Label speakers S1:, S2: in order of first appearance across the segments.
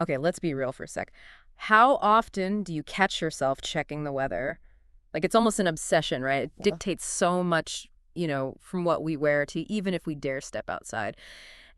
S1: Okay, let's be real for a sec. How often do you catch yourself checking the weather? Like, it's almost an obsession, right? It dictates so much, from what we wear to even if we dare step outside.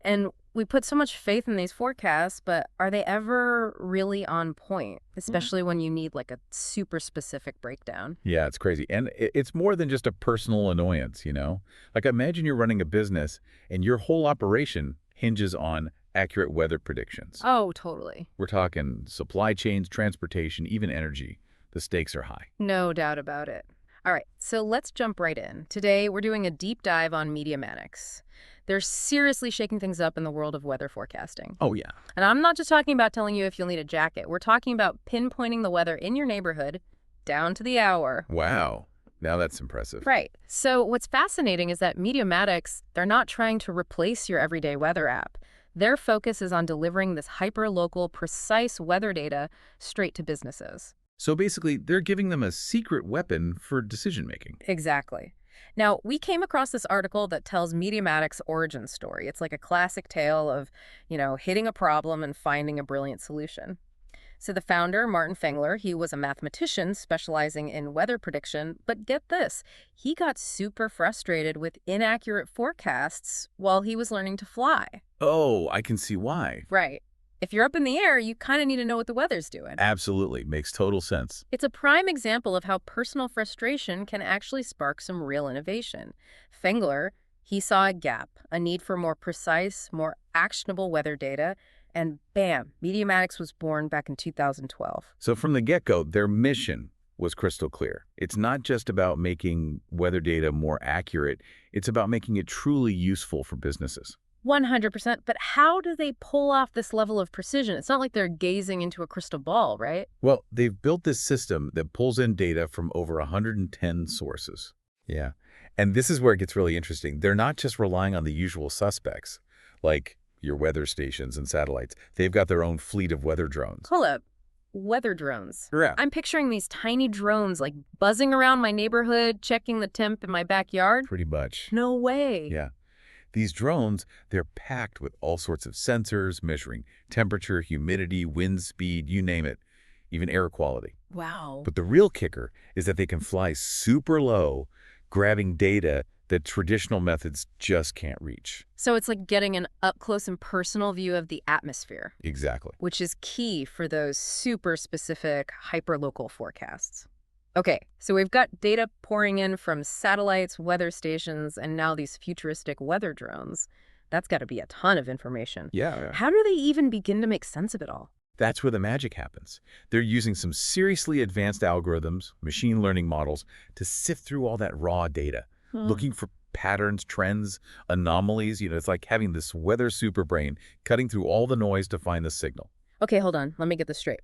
S1: And we put so much faith in these forecasts, but are they ever really on point, especially when you need like a super specific breakdown?
S2: Yeah, it's crazy. And it's more than just a personal annoyance, you know? Like imagine you're running a business and your whole operation hinges on accurate weather predictions.
S1: Oh, totally.
S2: We're talking supply chains, transportation, even energy. The stakes are high.
S1: No doubt about it. All right, so let's jump right in. Today, we're doing a deep dive on Meteomatics. They're seriously shaking things up in the world of weather forecasting.
S2: Oh, yeah.
S1: And I'm not just talking about telling you if you'll need a jacket. We're talking about pinpointing the weather in your neighborhood down to the hour.
S2: Wow. Now that's impressive.
S1: Right. So what's fascinating is that Meteomatics, they're not trying to replace your everyday weather app. Their focus is on delivering this hyper-local, precise weather data straight to businesses.
S2: So basically, they're giving them a secret weapon for decision making.
S1: Exactly. Now, we came across this article that tells Meteomatics' origin story. It's like a classic tale of, hitting a problem and finding a brilliant solution. So the founder, Martin Fengler, he was a mathematician specializing in weather prediction, but get this, he got super frustrated with inaccurate forecasts while he was learning to fly.
S2: Oh, I can see why.
S1: Right. If you're up in the air, you kind of need to know what the weather's doing.
S2: Absolutely. Makes total sense.
S1: It's a prime example of how personal frustration can actually spark some real innovation. Fengler, he saw a gap, a need for more precise, more actionable weather data, and bam, Meteomatics was born back in 2012.
S2: So from the get-go, their mission was crystal clear. It's not just about making weather data more accurate. It's about making it truly useful for businesses.
S1: 100%, but how do they pull off this level of precision? It's not like they're gazing into a crystal ball, right?
S2: Well, they've built this system that pulls in data from over 110 sources. Yeah. And this is where it gets really interesting. They're not just relying on the usual suspects, like your weather stations and satellites. They've got their own fleet of weather drones.
S1: Hold up. Weather drones.
S2: Yeah.
S1: I'm picturing these tiny drones like buzzing around my neighborhood, checking the temp in my backyard.
S2: Pretty much.
S1: No way.
S2: Yeah. These drones, they're packed with all sorts of sensors measuring temperature, humidity, wind speed, you name it, even air quality.
S1: Wow.
S2: But the real kicker is that they can fly super low, grabbing data that traditional methods just can't reach.
S1: So it's like getting an up-close and personal view of the atmosphere,
S2: Exactly.
S1: which is key for those super specific hyperlocal forecasts. Okay, so we've got data pouring in from satellites, weather stations, and now these futuristic weather drones. That's got to be a ton of information.
S2: Yeah.
S1: How do they even begin to make sense of it all?
S2: That's where the magic happens. They're using some seriously advanced algorithms, machine learning models, to sift through all that raw data, looking for patterns, trends, anomalies. It's like having this weather superbrain cutting through all the noise to find the signal.
S1: Okay, hold on. Let me get this straight.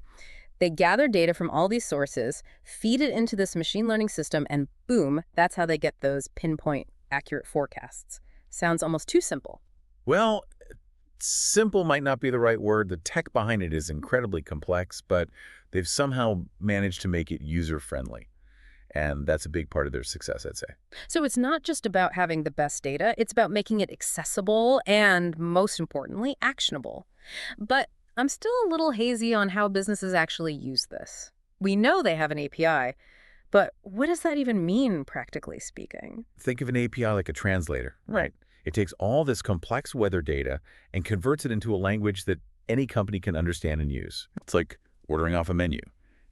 S1: They gather data from all these sources, feed it into this machine learning system, and boom, that's how they get those pinpoint accurate forecasts. Sounds almost too simple.
S2: Well, simple might not be the right word. The tech behind it is incredibly complex, but they've somehow managed to make it user-friendly. And that's a big part of their success, I'd say.
S1: So it's not just about having the best data, it's about making it accessible and, most importantly, actionable. But I'm still a little hazy on how businesses actually use this. We know they have an API, but what does that even mean, practically speaking?
S2: Think of an API like a translator. Right. It takes all this complex weather data and converts it into a language that any company can understand and use. It's like ordering off a menu.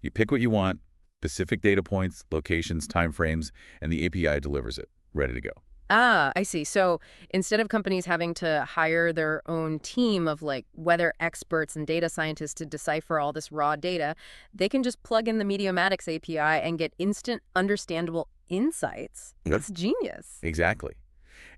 S2: You pick what you want, specific data points, locations, timeframes, and the API delivers it, ready to go.
S1: Ah, I see. So instead of companies having to hire their own team of like weather experts and data scientists to decipher all this raw data, they can just plug in the Meteomatics API and get instant understandable insights. That's genius.
S2: Exactly.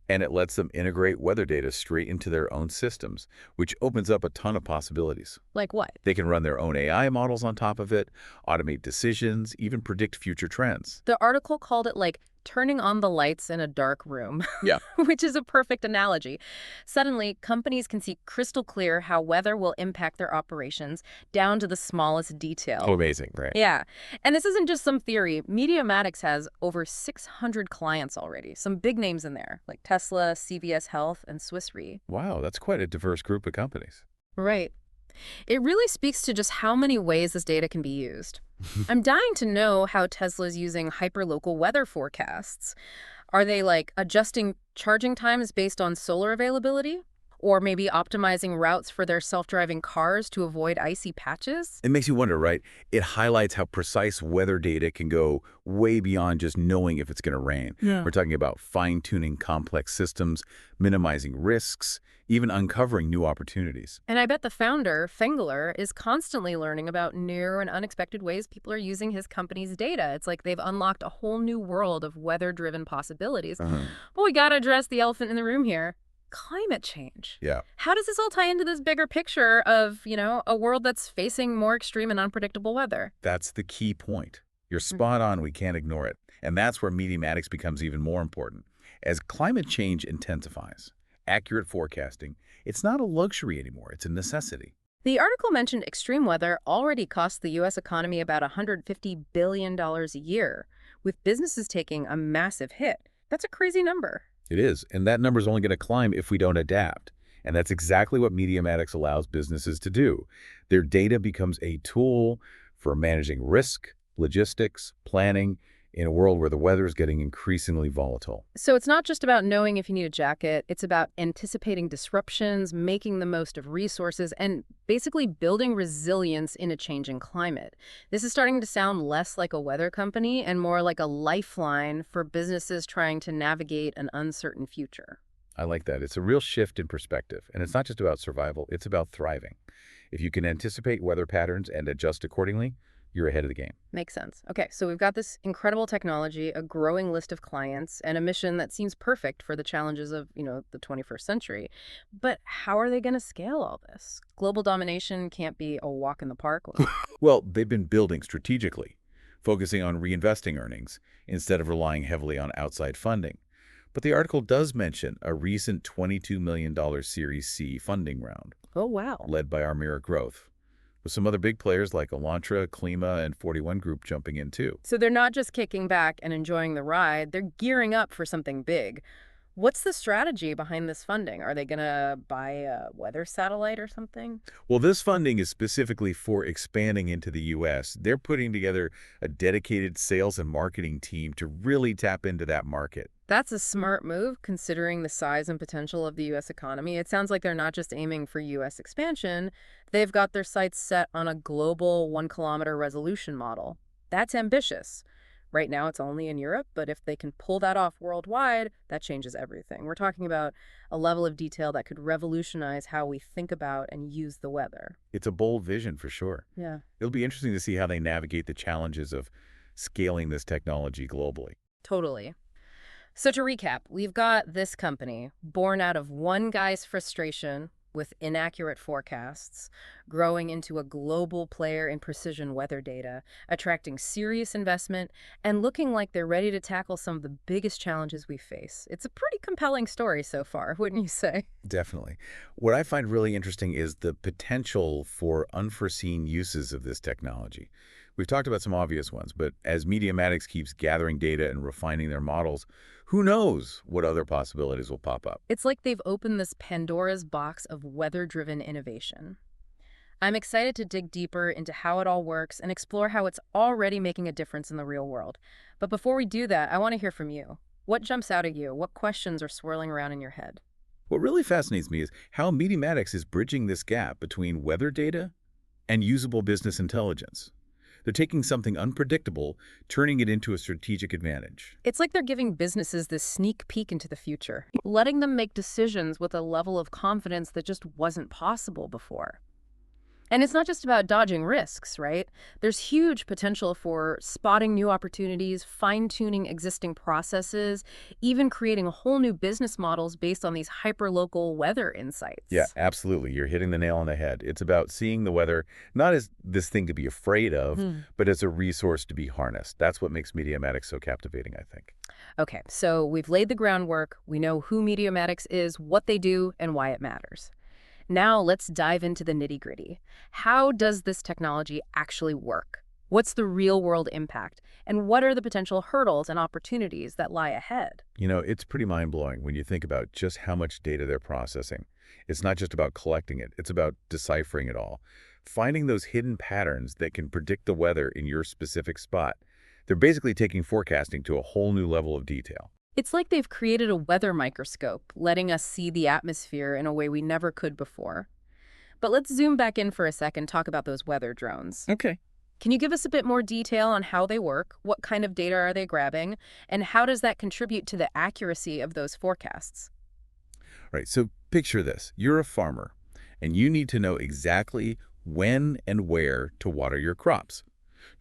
S2: And it lets them integrate weather data straight into their own systems, which opens up a ton of possibilities.
S1: Like what?
S2: They can run their own AI models on top of it, automate decisions, even predict future trends.
S1: The article called it like turning on the lights in a dark room,
S2: Yeah.
S1: which is a perfect analogy. Suddenly, companies can see crystal clear how weather will impact their operations down to the smallest detail.
S2: Oh, amazing, right?
S1: Yeah. And this isn't just some theory. Meteomatics has over 600 clients already, some big names in there, like Tesla, CVS Health, and Swiss Re.
S2: Wow, that's quite a diverse group of companies.
S1: Right. It really speaks to just how many ways this data can be used. I'm dying to know how Tesla's using hyperlocal weather forecasts. Are they like adjusting charging times based on solar availability? Or maybe optimizing routes for their self-driving cars to avoid icy patches?
S2: It makes you wonder, right? It highlights how precise weather data can go way beyond just knowing if it's going to rain.
S1: Yeah.
S2: We're talking about fine-tuning complex systems, minimizing risks, even uncovering new opportunities.
S1: And I bet the founder, Fengler, is constantly learning about new and unexpected ways people are using his company's data. It's like they've unlocked a whole new world of weather-driven possibilities.
S2: Uh-huh.
S1: But we gotta address the elephant in the room here. Climate change.
S2: Yeah.
S1: How does this all tie into this bigger picture of, a world that's facing more extreme and unpredictable weather?
S2: That's the key point. You're spot on. We can't ignore it. And that's where Meteomatics becomes even more important. As climate change intensifies, accurate forecasting, it's not a luxury anymore. It's a necessity.
S1: The article mentioned extreme weather already costs the U.S. economy about $150 billion a year, with businesses taking a massive hit. That's a crazy number.
S2: It is. And that number is only going to climb if we don't adapt. And that's exactly what Meteomatics allows businesses to do. Their data becomes a tool for managing risk, logistics, planning, in a world where the weather is getting increasingly volatile.
S1: So it's not just about knowing if you need a jacket, it's about anticipating disruptions, making the most of resources, and basically building resilience in a changing climate. This is starting to sound less like a weather company and more like a lifeline for businesses trying to navigate an uncertain future.
S2: I like that. It's a real shift in perspective. And it's not just about survival, it's about thriving. If you can anticipate weather patterns and adjust accordingly, you're ahead of the game.
S1: Makes sense. Okay, so we've got this incredible technology, a growing list of clients, and a mission that seems perfect for the challenges of, the 21st century. But how are they going to scale all this? Global domination can't be a walk in the park.
S2: Well, they've been building strategically, focusing on reinvesting earnings instead of relying heavily on outside funding. But the article does mention a recent $22 million Series C funding round,
S1: Oh, wow.
S2: led by Armira Growth, with some other big players like Elantra, Klima, and 41 Group jumping in too.
S1: So they're not just kicking back and enjoying the ride, they're gearing up for something big. What's the strategy behind this funding? Are they going to buy a weather satellite or something?
S2: Well, this funding is specifically for expanding into the U.S. They're putting together a dedicated sales and marketing team to really tap into that market.
S1: That's a smart move, considering the size and potential of the U.S. economy. It sounds like they're not just aiming for U.S. expansion. They've got their sights set on a global 1-kilometer resolution model. That's ambitious. Right now, it's only in Europe, but if they can pull that off worldwide, that changes everything. We're talking about a level of detail that could revolutionize how we think about and use the weather.
S2: It's a bold vision for sure.
S1: Yeah,
S2: It'll be interesting to see how they navigate the challenges of scaling this technology globally.
S1: totally. So to recap, we've got this company born out of one guy's frustration with inaccurate forecasts, growing into a global player in precision weather data, attracting serious investment, and looking like they're ready to tackle some of the biggest challenges we face. It's a pretty compelling story so far, wouldn't you say?
S2: Definitely. What I find really interesting is the potential for unforeseen uses of this technology. We've talked about some obvious ones, but as Meteomatics keeps gathering data and refining their models, who knows what other possibilities will pop up?
S1: It's like they've opened this Pandora's box of weather-driven innovation. I'm excited to dig deeper into how it all works and explore how it's already making a difference in the real world. But before we do that, I want to hear from you. What jumps out at you? What questions are swirling around in your head?
S2: What really fascinates me is how Meteomatics is bridging this gap between weather data and usable business intelligence. They're taking something unpredictable, turning it into a strategic advantage.
S1: It's like they're giving businesses this sneak peek into the future, letting them make decisions with a level of confidence that just wasn't possible before. And it's not just about dodging risks, right? There's huge potential for spotting new opportunities, fine-tuning existing processes, even creating whole new business models based on these hyperlocal weather insights.
S2: Yeah, absolutely. You're hitting the nail on the head. It's about seeing the weather not as this thing to be afraid of, but as a resource to be harnessed. That's what makes Meteomatics so captivating, I think.
S1: Okay, so we've laid the groundwork. We know who Meteomatics is, what they do, and why it matters. Now let's dive into the nitty-gritty. How does this technology actually work? What's the real-world impact? And what are the potential hurdles and opportunities that lie ahead?
S2: You know, it's pretty mind-blowing when you think about just how much data they're processing. It's not just about collecting it, it's about deciphering it all. Finding those hidden patterns that can predict the weather in your specific spot. They're basically taking forecasting to a whole new level of detail.
S1: It's like they've created a weather microscope, letting us see the atmosphere in a way we never could before. But let's zoom back in for a second, talk about those weather drones.
S2: Okay.
S1: Can you give us a bit more detail on how they work? What kind of data are they grabbing? And how does that contribute to the accuracy of those forecasts?
S2: Right, so picture this. You're a farmer, and you need to know exactly when and where to water your crops.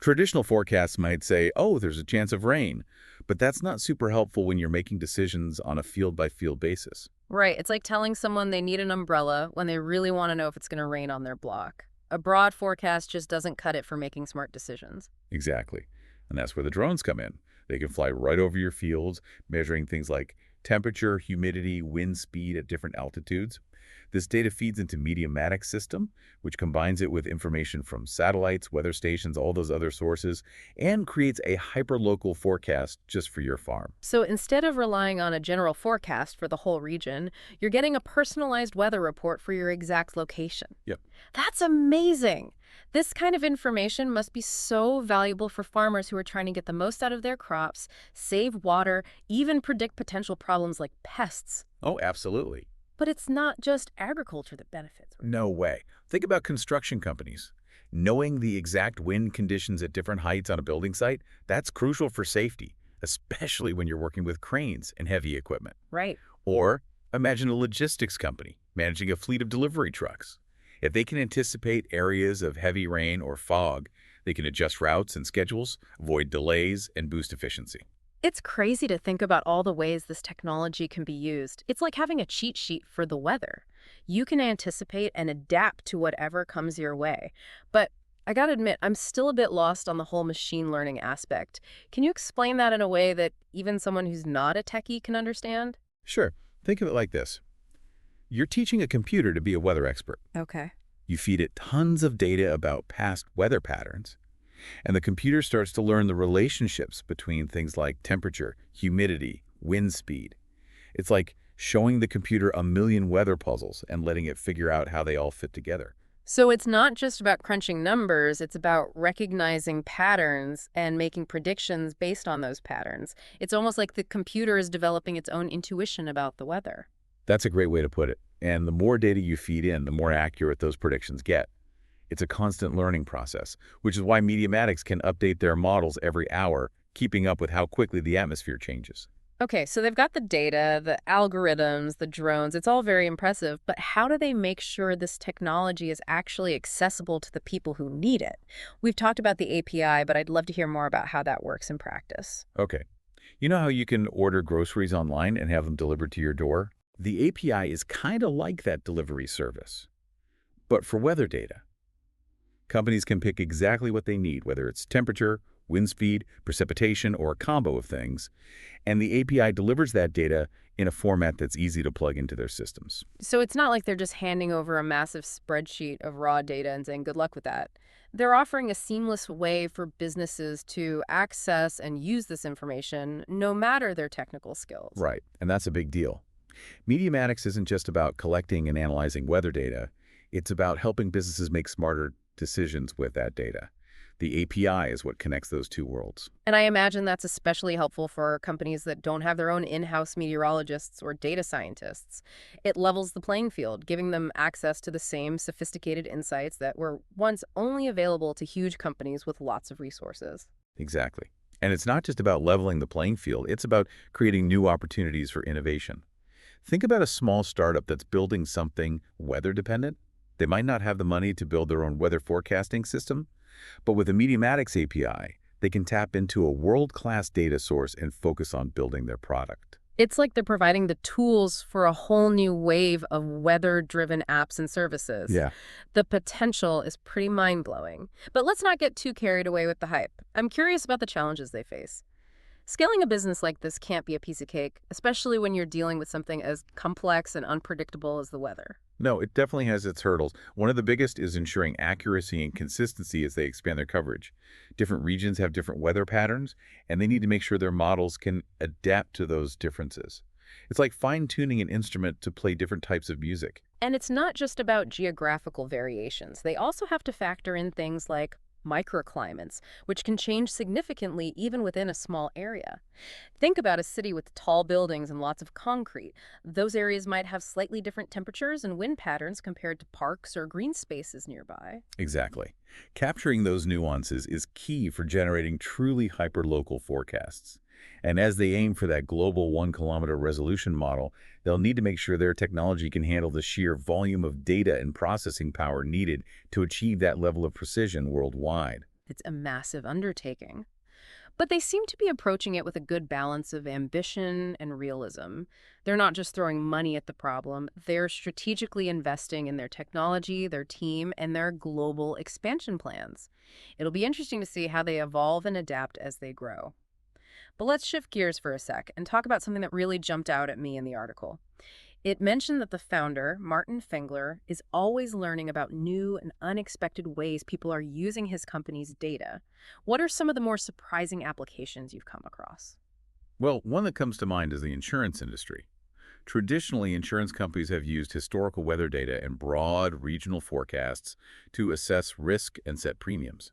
S2: Traditional forecasts might say, oh, there's a chance of rain, but that's not super helpful when you're making decisions on a field-by-field basis.
S1: Right, it's like telling someone they need an umbrella when they really want to know if it's going to rain on their block. A broad forecast just doesn't cut it for making smart decisions.
S2: Exactly. And that's where the drones come in. They can fly right over your fields, measuring things like temperature, humidity, wind speed at different altitudes. This data feeds into Meteomatics system, which combines it with information from satellites, weather stations, all those other sources, and creates a hyperlocal forecast just for your farm.
S1: So instead of relying on a general forecast for the whole region, you're getting a personalized weather report for your exact location.
S2: Yep.
S1: That's amazing. This kind of information must be so valuable for farmers who are trying to get the most out of their crops, save water, even predict potential problems like pests.
S2: Oh, absolutely.
S1: But it's not just agriculture that benefits.
S2: No way. Think about construction companies. Knowing the exact wind conditions at different heights on a building site, that's crucial for safety, especially when you're working with cranes and heavy equipment.
S1: Right.
S2: Or imagine a logistics company managing a fleet of delivery trucks. If they can anticipate areas of heavy rain or fog, they can adjust routes and schedules, avoid delays, and boost efficiency.
S1: It's crazy to think about all the ways this technology can be used. It's like having a cheat sheet for the weather. You can anticipate and adapt to whatever comes your way. But I gotta admit, I'm still a bit lost on the whole machine learning aspect. Can you explain that in a way that even someone who's not a techie can understand?
S2: Sure. Think of it like this. You're teaching a computer to be a weather expert.
S1: Okay.
S2: You feed it tons of data about past weather patterns, and the computer starts to learn the relationships between things like temperature, humidity, wind speed. It's like showing the computer a million weather puzzles and letting it figure out how they all fit together.
S1: So it's not just about crunching numbers, it's about recognizing patterns and making predictions based on those patterns. It's almost like the computer is developing its own intuition about the weather.
S2: That's a great way to put it. And the more data you feed in, the more accurate those predictions get. It's a constant learning process, which is why Meteomatics can update their models every hour, keeping up with how quickly the atmosphere changes.
S1: Okay, so they've got the data, the algorithms, the drones. It's all very impressive, but how do they make sure this technology is actually accessible to the people who need it? We've talked about the API, but I'd love to hear more about how that works in practice.
S2: Okay. You know how you can order groceries online and have them delivered to your door? The API is kind of like that delivery service, but for weather data. Companies can pick exactly what they need, whether it's temperature, wind speed, precipitation, or a combo of things, and the API delivers that data in a format that's easy to plug into their systems.
S1: So it's not like they're just handing over a massive spreadsheet of raw data and saying, good luck with that. They're offering a seamless way for businesses to access and use this information, no matter their technical skills.
S2: Right, and that's a big deal. Meteomatics isn't just about collecting and analyzing weather data. It's about helping businesses make smarter decisions with that data. The API is what connects those two worlds.
S1: And I imagine that's especially helpful for companies that don't have their own in-house meteorologists or data scientists. It levels the playing field, giving them access to the same sophisticated insights that were once only available to huge companies with lots of resources.
S2: Exactly. And it's not just about leveling the playing field. It's about creating new opportunities for innovation. Think about a small startup that's building something weather-dependent. They might not have the money to build their own weather forecasting system, but with the Meteomatics API, they can tap into a world-class data source and focus on building their product.
S1: It's like they're providing the tools for a whole new wave of weather-driven apps and services.
S2: Yeah.
S1: The potential is pretty mind-blowing. But let's not get too carried away with the hype. I'm curious about the challenges they face. Scaling a business like this can't be a piece of cake, especially when you're dealing with something as complex and unpredictable as the weather.
S2: No, it definitely has its hurdles. One of the biggest is ensuring accuracy and consistency as they expand their coverage. Different regions have different weather patterns, and they need to make sure their models can adapt to those differences. It's like fine-tuning an instrument to play different types of music.
S1: And it's not just about geographical variations. They also have to factor in things like microclimates, which can change significantly even within a small area. Think about a city with tall buildings and lots of concrete. Those areas might have slightly different temperatures and wind patterns compared to parks or green spaces nearby.
S2: Exactly. Capturing those nuances is key for generating truly hyperlocal forecasts. And as they aim for that global 1 kilometer resolution model, they'll need to make sure their technology can handle the sheer volume of data and processing power needed to achieve that level of precision worldwide.
S1: It's a massive undertaking. But they seem to be approaching it with a good balance of ambition and realism. They're not just throwing money at the problem, they're strategically investing in their technology, their team, and their global expansion plans. It'll be interesting to see how they evolve and adapt as they grow. But let's shift gears for a sec and talk about something that really jumped out at me in the article. It mentioned that the founder, Martin Fengler, is always learning about new and unexpected ways people are using his company's data. What are some of the more surprising applications you've come across?
S2: Well, one that comes to mind is the insurance industry. Traditionally, insurance companies have used historical weather data and broad regional forecasts to assess risk and set premiums.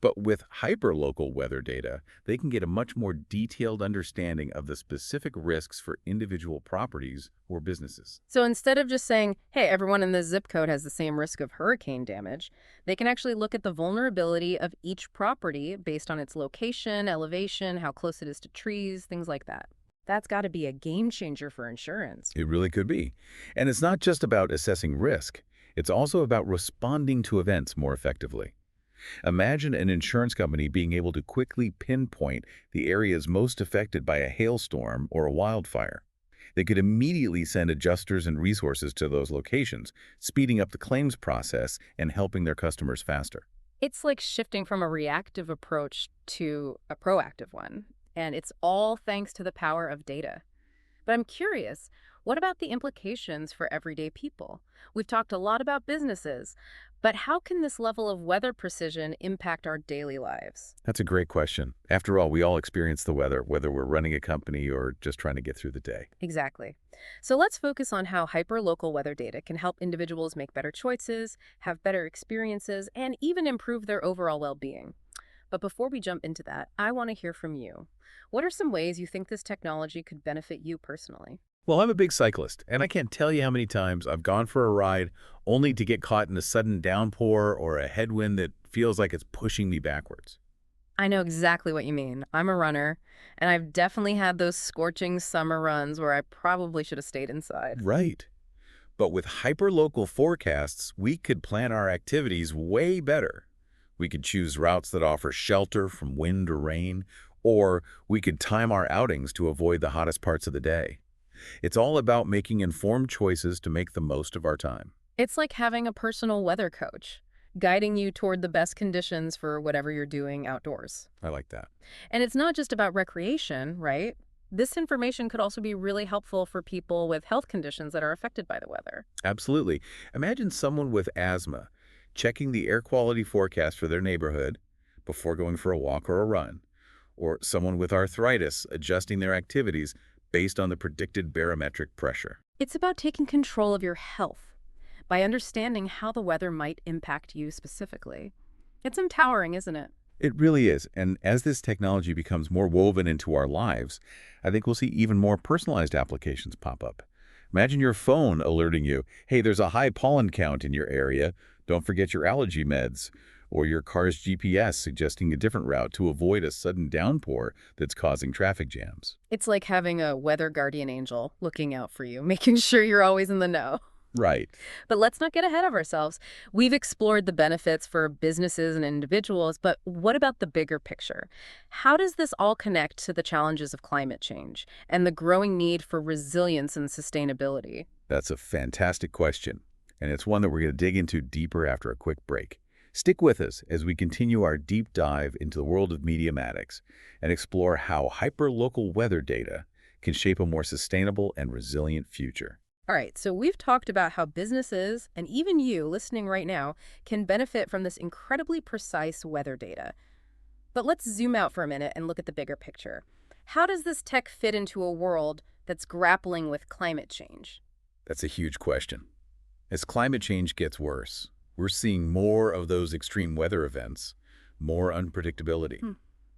S2: But with hyperlocal weather data, they can get a much more detailed understanding of the specific risks for individual properties or businesses.
S1: So instead of just saying, hey, everyone in this zip code has the same risk of hurricane damage, they can actually look at the vulnerability of each property based on its location, elevation, how close it is to trees, things like that. That's got to be a game changer for insurance.
S2: It really could be. And it's not just about assessing risk. It's also about responding to events more effectively. Imagine an insurance company being able to quickly pinpoint the areas most affected by a hailstorm or a wildfire. They could immediately send adjusters and resources to those locations, speeding up the claims process and helping their customers faster.
S1: It's like shifting from a reactive approach to a proactive one, and it's all thanks to the power of data. But I'm curious, what about the implications for everyday people? We've talked a lot about businesses, but how can this level of weather precision impact our daily lives?
S2: That's a great question. After all, we all experience the weather, whether we're running a company or just trying to get through the day.
S1: Exactly. So let's focus on how hyperlocal weather data can help individuals make better choices, have better experiences, and even improve their overall well-being. But before we jump into that, I want to hear from you. What are some ways you think this technology could benefit you personally?
S2: Well, I'm a big cyclist, and I can't tell you how many times I've gone for a ride only to get caught in a sudden downpour or a headwind that feels like it's pushing me backwards.
S1: I know exactly what you mean. I'm a runner, and I've definitely had those scorching summer runs where I probably should have stayed inside.
S2: Right. But with hyperlocal forecasts, we could plan our activities way better. We could choose routes that offer shelter from wind or rain, or we could time our outings to avoid the hottest parts of the day. It's all about making informed choices to make the most of our time.
S1: It's like having a personal weather coach, guiding you toward the best conditions for whatever you're doing outdoors.
S2: I like that.
S1: And it's not just about recreation, right? This information could also be really helpful for people with health conditions that are affected by the weather.
S2: Absolutely. Imagine someone with asthma checking the air quality forecast for their neighborhood before going for a walk or a run, or someone with arthritis adjusting their activities based on the predicted barometric pressure.
S1: It's about taking control of your health by understanding how the weather might impact you specifically. It's empowering, isn't it?
S2: It really is. And as this technology becomes more woven into our lives, I think we'll see even more personalized applications pop up. Imagine your phone alerting you, hey, there's a high pollen count in your area. Don't forget your allergy meds. Or your car's GPS suggesting a different route to avoid a sudden downpour that's causing traffic jams.
S1: It's like having a weather guardian angel looking out for you, making sure you're always in the know.
S2: Right.
S1: But let's not get ahead of ourselves. We've explored the benefits for businesses and individuals, but what about the bigger picture? How does this all connect to the challenges of climate change and the growing need for resilience and sustainability?
S2: That's a fantastic question. And it's one that we're going to dig into deeper after a quick break. Stick with us as we continue our deep dive into the world of Meteomatics and explore how hyperlocal weather data can shape a more sustainable and resilient future.
S1: All right, so we've talked about how businesses, and even you listening right now, can benefit from this incredibly precise weather data. But let's zoom out for a minute and look at the bigger picture. How does this tech fit into a world that's grappling with climate change?
S2: That's a huge question. As climate change gets worse, we're seeing more of those extreme weather events, more unpredictability.
S1: Hmm.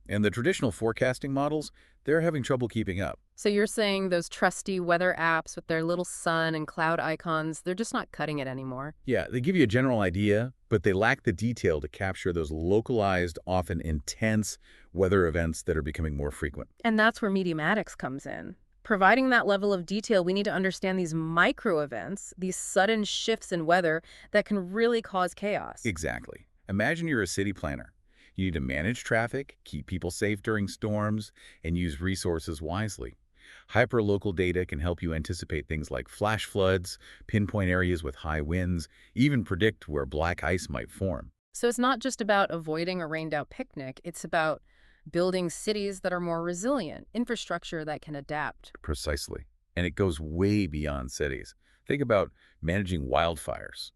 S2: And the traditional forecasting models, they're having trouble keeping up.
S1: So you're saying those trusty weather apps with their little sun and cloud icons, they're just not cutting it anymore.
S2: Yeah, they give you a general idea, but they lack the detail to capture those localized, often intense weather events that are becoming more frequent.
S1: And that's where Meteomatics comes in. Providing that level of detail, we need to understand these micro events, these sudden shifts in weather that can really cause chaos.
S2: Exactly. Imagine you're a city planner. You need to manage traffic, keep people safe during storms, and use resources wisely. Hyperlocal data can help you anticipate things like flash floods, pinpoint areas with high winds, even predict where black ice might form.
S1: So it's not just about avoiding a rained out picnic, it's about building cities that are more resilient, infrastructure that can adapt.
S2: Precisely. And it goes way beyond cities. Think about managing wildfires.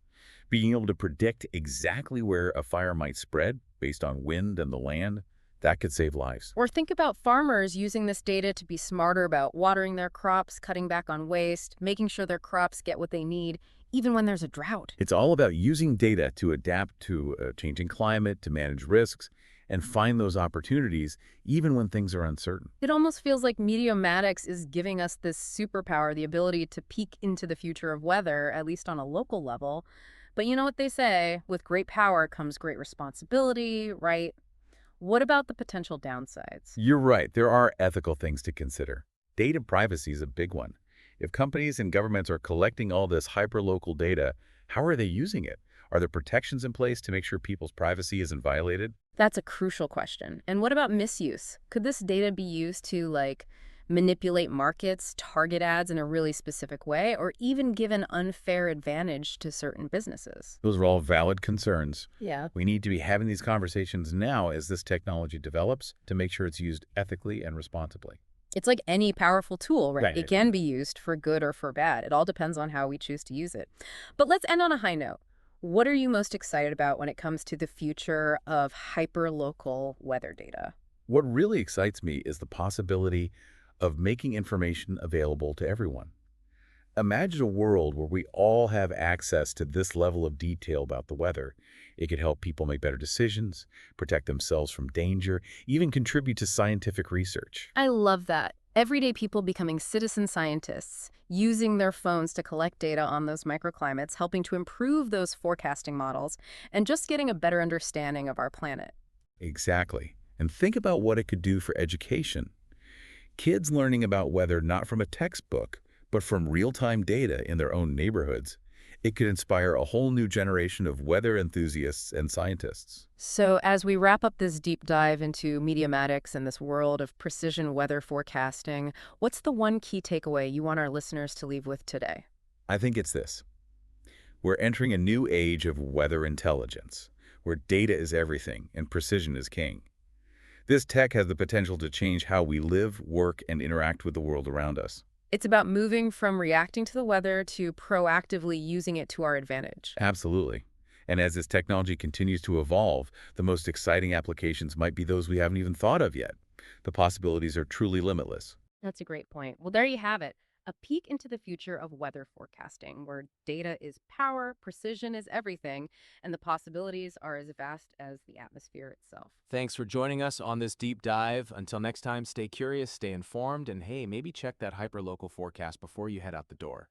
S2: Being able to predict exactly where a fire might spread based on wind and the land, that could save lives.
S1: Or think about farmers using this data to be smarter about watering their crops, cutting back on waste, making sure their crops get what they need, even when there's a drought.
S2: It's all about using data to adapt to a changing climate, to manage risks, and find those opportunities even when things are uncertain.
S1: It almost feels like Meteomatics is giving us this superpower, the ability to peek into the future of weather, at least on a local level. But you know what they say, with great power comes great responsibility, right? What about the potential downsides?
S2: You're right, there are ethical things to consider. Data privacy is a big one. If companies and governments are collecting all this hyperlocal data, how are they using it? Are there protections in place to make sure people's privacy isn't violated?
S1: That's a crucial question. And what about misuse? Could this data be used to, like, manipulate markets, target ads in a really specific way, or even give an unfair advantage to certain businesses?
S2: Those are all valid concerns.
S1: Yeah.
S2: We need to be having these conversations now as this technology develops to make sure it's used ethically and responsibly.
S1: It's like any powerful tool, right?
S2: Right.
S1: It can be used for good or for bad. It all depends on how we choose to use it. But let's end on a high note. What are you most excited about when it comes to the future of hyperlocal weather data?
S2: What really excites me is the possibility of making information available to everyone. Imagine a world where we all have access to this level of detail about the weather. It could help people make better decisions, protect themselves from danger, even contribute to scientific research.
S1: I love that. Everyday people becoming citizen scientists, using their phones to collect data on those microclimates, helping to improve those forecasting models, and just getting a better understanding of our planet.
S2: Exactly. And think about what it could do for education. Kids learning about weather not from a textbook, but from real-time data in their own neighborhoods. It could inspire a whole new generation of weather enthusiasts and scientists.
S1: So, as we wrap up this deep dive into Meteomatics and this world of precision weather forecasting, what's the one key takeaway you want our listeners to leave with today?
S2: I think it's this. We're entering a new age of weather intelligence, where data is everything and precision is king. This tech has the potential to change how we live, work, and interact with the world around us.
S1: It's about moving from reacting to the weather to proactively using it to our advantage.
S2: Absolutely. And as this technology continues to evolve, the most exciting applications might be those we haven't even thought of yet. The possibilities are truly limitless.
S1: That's a great point. Well, there you have it. A peek into the future of weather forecasting, where data is power, precision is everything, and the possibilities are as vast as the atmosphere itself.
S3: Thanks for joining us on this deep dive. Until next time, stay curious, stay informed, and hey, maybe check that hyperlocal forecast before you head out the door.